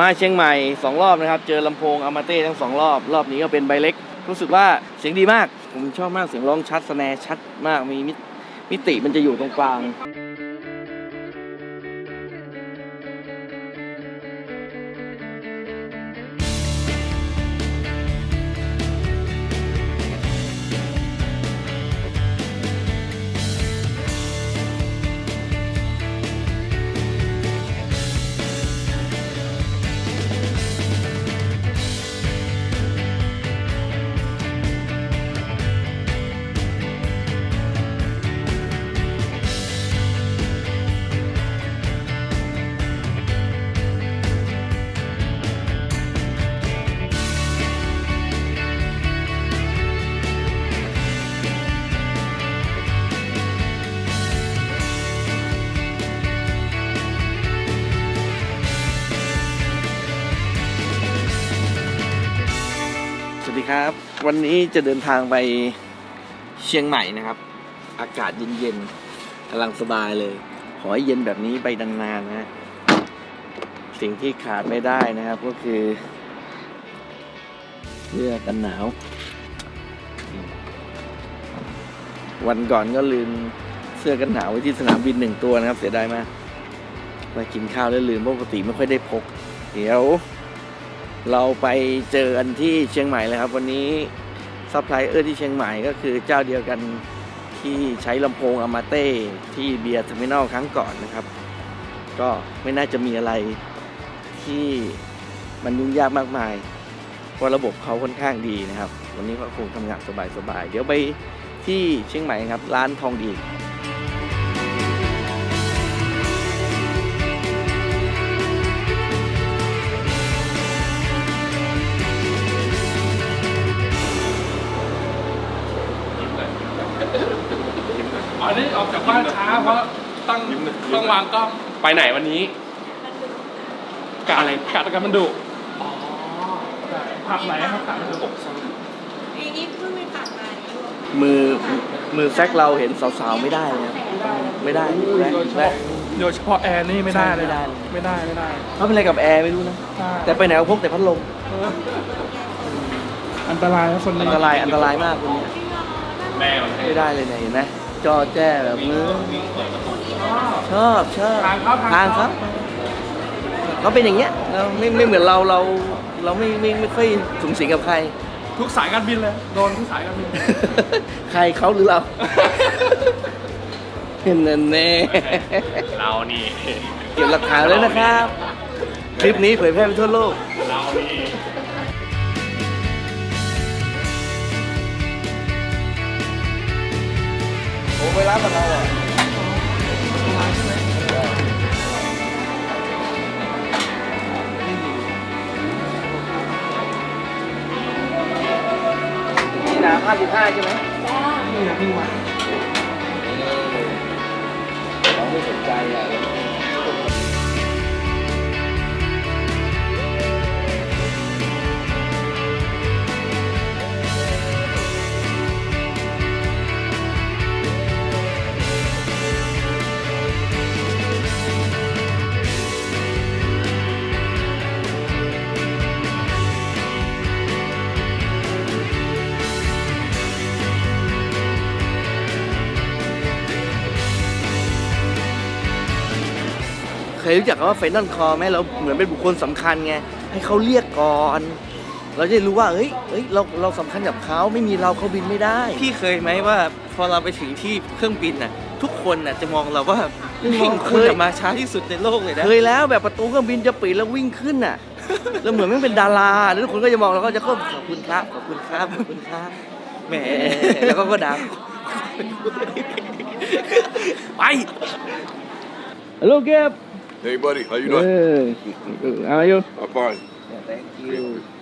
มาเชียงใหม่2 รอบนะครับเจอลำโพงอามาเต้ทั้ง2 รอบนี้ก็เป็นใบเล็กรู้สึกว่าเสียงดีมากผมชอบมากเสียงร้องชัดสแนร์ชัดมากมีมิติมันจะอยู่ตรงกลางสวัสดีครับวันนี้จะเดินทางไปเชียงใหม่นะครับอากาศเย็นๆกำลังสบายเลยขอให้เย็นแบบนี้ไปนานๆนะสิ่งที่ขาดไม่ได้นะครับก็คือเสื้อกันหนาววันก่อนก็ลืมเสื้อกันหนาวไว้ที่สนามบิน1 ตัวนะครับเสียดายมากไปกินข้าวแล้วลืมปกติไม่ค่อยได้พกเดี๋ยวเราไปเจอกันที่เชียงใหม่เลยครับวันนี้ซัพพลายเออร์ที่เชียงใหม่ก็คือเจ้าเดียวกันที่ใช้ลำโพงอามาเต้ที่เบียร์เทอร์มินอลครั้งก่อนนะครับก็ไม่น่าจะมีอะไรที่มันยุ่งยากมากมายเพราะระบบเขาค่อนข้างดีนะครับวันนี้ก็คงทำงานสบายๆเดี๋ยวไปที่เชียงใหม่ครับร้านทองดีอันนี้ออกจากบ้านช้าเพราะต้องวางกล้องไปไหนวันนี้กะอะไรกะตะกันมันดุอ๋อผับไหนครับกะมันดุปีนี้เพิ่งไปผ่านมามือแซกเราเห็นสาวๆไม่ได้เลยไม่ได้โดยเฉพาะแอร์นี่ไม่ได้เลยไม่ได้เขาเป็นอะไรกับแอร์ไม่รู้นะแต่ไปไหนก็พกแต่พัดลมอันตรายนะคนนี้อันตรายมากคนนี้ไม่ได้เลยเนี่ยเห็นไหมจอแจ้แบบมือชอบทางครับเขาเป็นอย่างเงี้ยเราไม่เหมือนเราไม่ค่อยสูงสิงกับใครทุกสายการบินเลยโดนทุกสายการบินใครเขาหรือเราเห็นนั่นแน่เรานี่เก็บหลักฐานเลยนะครับคลิปนี้เผยแพร่ไปทั่วโลกเรานี่โอ้ไปร้านกับเราอ่ะนี่นะ55ใช่ไหมนี่นะพี่ว่าเราไม่สนใจอ่ะเคยรู้จักคำว่าไฟนอลคอร์ไหมเราเหมือนเป็นบุคคลสำคัญไงให้เขาเรียกก่อนเราจะรู้ว่าเฮ้ยเราสำคัญกับเขาไม่มีเราเขาบินไม่ได้พี่เคยไหมว่าพอเราไปถึงที่เครื่องบินน่ะทุกคนน่ะจะมองเราว่าคุณจะมาช้าที่สุดในโลกเลยนะเคยแล้วแบบประตูเครื่องบินจะปิดแล้ววิ่งขึ้นน่ะแล้วเหมือนไม่เป็นดาราแล้วทุกคนก็จะมองเราก็จะขอบคุณครับแหมแล้วก็ด่าไปฮัลโหลเก็บHey buddy, how you doing? Good. How are you? I'm fine. Yeah, thank you. เ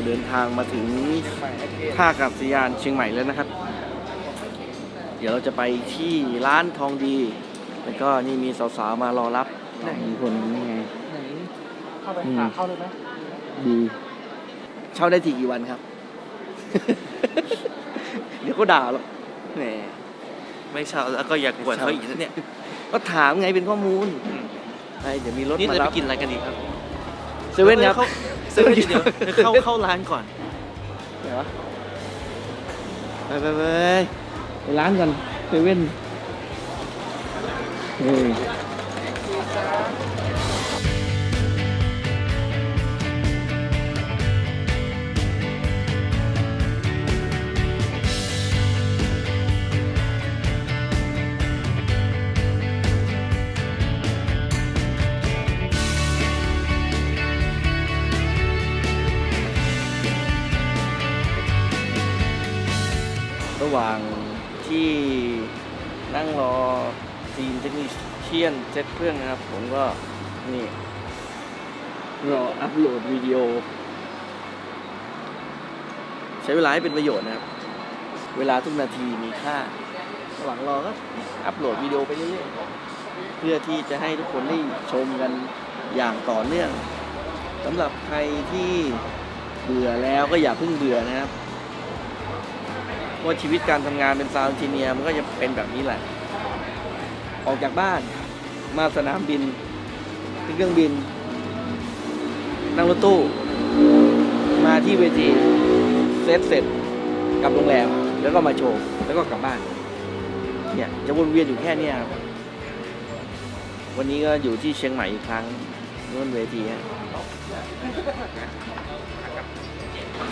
เดินทางมาถึงท่าอากาศยานเชียงใหม่แล้วนะครับ เดี๋ยวเราจะไปที่ร้านทองดี แล้วก็นี่มีสาวๆมารอรับมีคนนี่ไง เข้าไปหาเข้าเลยไหม ดี เช่าได้ทีกี่วันครับ เดี๋ยวก็ด่าหรอกแหม ไม่เช่าแล้วก็อยากกวนเขาอีกนะเนี่ย ก็ถามไงเป็นข้อมูลไอ้เดี๋ยวมีรถ นี่ มา เลย รั ไป บ กินอะไรกันดีครับ เซเว่นครับ เซเว่นเดี๋ยวเข้าร้านก่อน ไหนวะไปร้านกันเซเว่นระหว่างที่นั่งรอทีมเทคนิคเชียนเซ็ตเครื่องนะครับ ผมก็นี่รออัพโหลดวิดีโอ ใช้เวลาให้เป็นประโยชน์นะครับ เวลาทุกนาทีมีค่าระหว่างรอก็อัพโหลดวิดีโอไปเรื่อยๆเพื่อที่จะให้ทุกคนได้ชมกันอย่างต่อเนื่องสำหรับใครที่เบื่อแล้วก็อย่าเพิ่งเบื่อนะครับเพราะชีวิตการทำงานเป็นซาวด์เอนจิเนียร์มันก็จะเป็นแบบนี้แหละ ออกจากบ้านมาสนามบินขึ้นเครื่องบิน นั่งรถตู้ มาที่เวทีเซตเสร็จกลับโรงแรมแล้วก็มาโชว์แล้วก็กลับบ้านเนี่ยจะวนเวียนอยู่แค่เนี้ยครับวันนี้ก็อยู่ที่เชียงใหม่อีกครั้งนู่นเวทีฮะ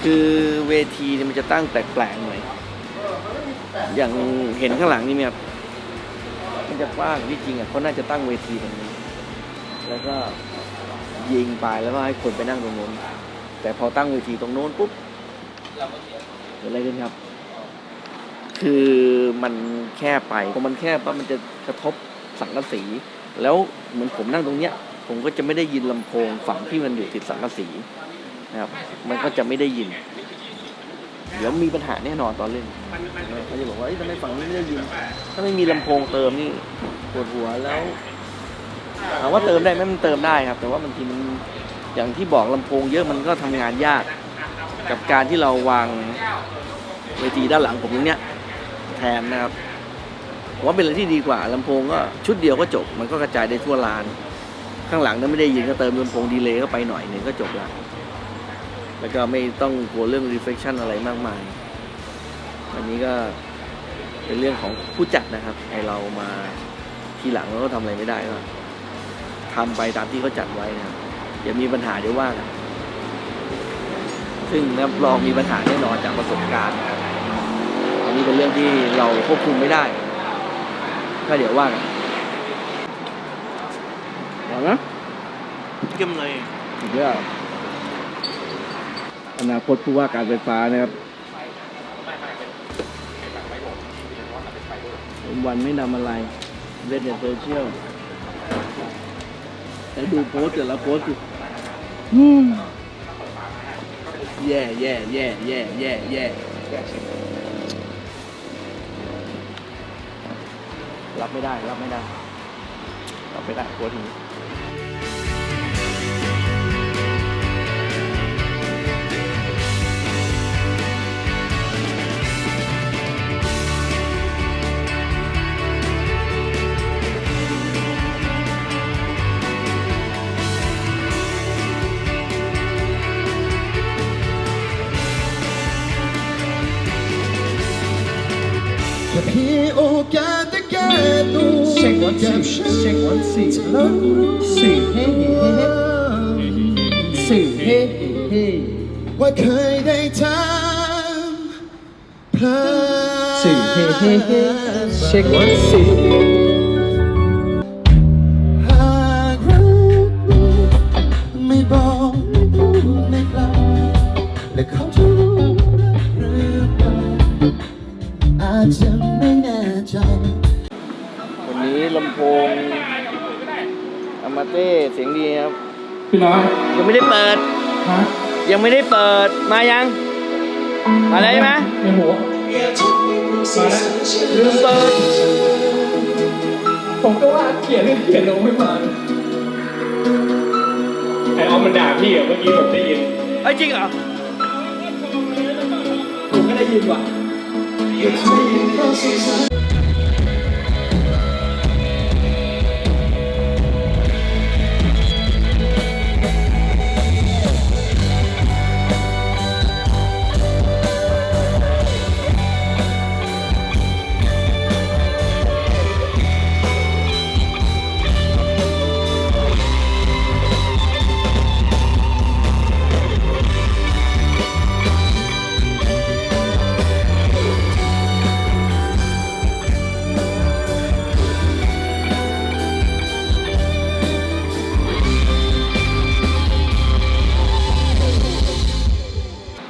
คือเวทีเนี่ยมันจะตั้งแปลกๆหน่อยอย่างเห็นข้างหลังนี่ไหมครับมันจะกว้างที่จริงอ่ะเขาน่าจะตั้งเวทีตรงนี้แล้วก็ยิงไปแล้วก็ให้คนไปนั่งตรงโน้นแต่พอตั้งเวทีตรงโน้นปุ๊บเกิดอะไรขึ้นครับคือมันแคบไปพอมันแคบปั๊บมันจะกระทบสังกะสีแล้วเหมือนผมนั่งตรงเนี้ยผมก็จะไม่ได้ยินลำโพงฝั่งที่มันอยู่ติดสังกะสีนะครับมันก็จะไม่ได้ยินเดี๋ยวมีปัญหาแน่นอนตอนเล่นเขาจะบอกว่าทำไมฝั่งนี้ไม่ได้ยินถ้าไม่มีลำโพงเติมนี่ปวดหัวแล้วถามว่าเติมได้ไหมมันเติมได้ครับแต่ว่าบางทีมันอย่างที่บอกลำโพงเยอะมันก็ทำงานยากกับการที่เราวางเวทีด้านหลังผมตรงเนี้ยแทนนะครับผมว่าเป็นอะไรที่ดีกว่าลำโพงก็ชุดเดียวก็จบมันก็กระจายได้ทั่วลานข้างหลังนั้นไม่ได้ยินก็เติมลำโพงดีเลย์เข้าไปหน่อยหนึ่งก็จบละแล้วก็ไม่ต้องกลัวเรื่อง reflection อะไรมากมายอันนี้ก็เป็นเรื่องของผู้จัดนะครับไอเรามาทีหลังเราก็ทำอะไรไม่ได้ก็ทำไปตามที่เขาจัดไว้นะครับอย่ามีปัญหาเดี๋ยวว่ากันซึ่งรับรองมีปัญหาแน่นอนจากประสบการณ์นะครับอันนี้เป็นเรื่องที่เราควบคุมไม่ได้ก็เดี๋ยวว่ากันเอานะ เยี่ยมเลย อีกแล้วอนาคตผู้ว่าการไฟฟ้านะครับวันไม่นำอะไรเล่นในโซเชียลแต่ดูโพสต์แต่ละโพสต์คือแย่รับไม่ได้โพสต์นี้ จะเพียงโอกาสได้แก้ตัวเช็ควันสี่แล้วสี่เฮ้สี่เฮ้ว่าเคยได้ทำพลาดสี่เฮ้เช็ควันสี่หากรักไม่บอกไม่พูดไม่กล่าวและเขาจะรู้หรือเปล่าอาจจะไม่แน่ใจ วันนี้ลำโพงอามาเต้เสียงดีครับ พี่น้อง ยังไม่ได้เปิด ฮะ ยังไม่ได้เปิดมายัง มาแล้วใช่ไหม ในหัวมาแล้ว ลืมเปิด ผมก็ว่าเขียนลงไม่มาไอออมมันด่าพี่เมื่อกี้ผมได้ยิน เอ้ยจริงเหรอ ผมก็ได้ยินว่ะ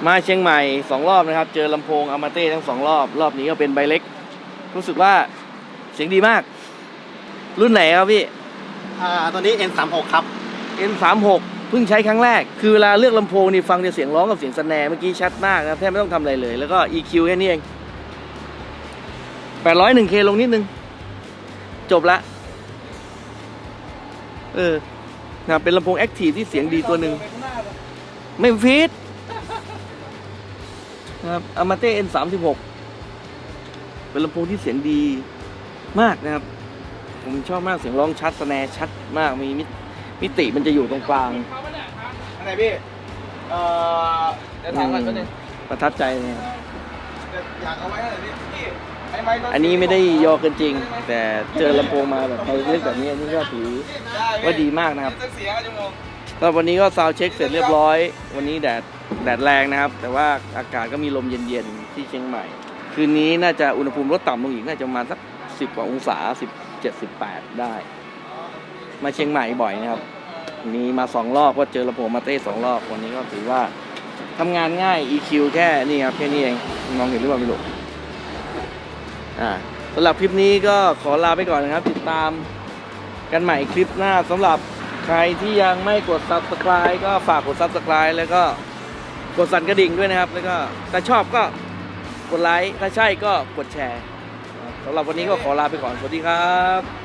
มาเชียงใหม่2 รอบนะครับ เจอลำโพงอามาเต้ทั้ง2 รอบ รอบนี้ก็เป็นใบเล็ก รู้สึกว่าเสียงดีมาก รุ่นไหนครับพี่ ตัวนี้ N36 ครับ N36 เพิ่งใช้ครั้งแรก คือเวลาเลือกลำโพงนี่ฟังแต่เสียงร้องกับเสียงสแนร์เมื่อกี้ชัดมากนะครับแทบไม่ต้องทำอะไรเลย แล้วก็ EQ แค่นี้เอง801K ลงนิดนึง จบละนะครับเป็นลำโพงแอคทีฟที่เสียงดีตัวหนึ่งไม่ฟีดนะครับอามาเต้ N36 เป็นลำโพงที่เสียงดีมากนะครับผมชอบมากเสียงร้องชัดสแนร์ชัดมากมีมิติมันจะอยู่ตรงกลาง อะไรพี่ เดี๋ยวถามก่อนก็ได้ ประทับใจเลย อยากเอาไว้อะไรพี่ อันนี้ไม่ได้ยอเกินจริง แต่เจอลำโพงมาแบบใบเล็กแบบนี้อันนี้ก็ถือว่าดีมากนะครับก็วันนี้ก็ซาวด์เช็คเสร็จเรียบร้อย วันนี้แดดแรงนะครับ แต่ว่าอากาศก็มีลมเย็นๆที่เชียงใหม่ คืนนี้น่าจะอุณหภูมิลดต่ำลงอีกน่าจะประมาณสัก10 กว่าองศา17-18 ได้ มาเชียงใหม่บ่อยนะครับวันนี้มา2 รอบก็เจอลำโพงมาเต้2 รอบวันนี้ก็ถือว่าทำงานง่าย EQ แค่นี่ครับแค่นี้เองมองเห็นหรือเปล่าไม่รู้สำหรับคลิปนี้ก็ขอลาไปก่อนนะครับติดตามกันใหม่คลิปหน้าสำหรับใครที่ยังไม่กด Subscribe ก็ฝากกด Subscribe แล้วก็กดสั่นกระดิ่งด้วยนะครับแล้วก็ถ้าชอบก็กดไลค์ถ้าใช่ก็กดแชร์สำหรับวันนี้ก็ขอลาไปก่อนสวัสดีครับ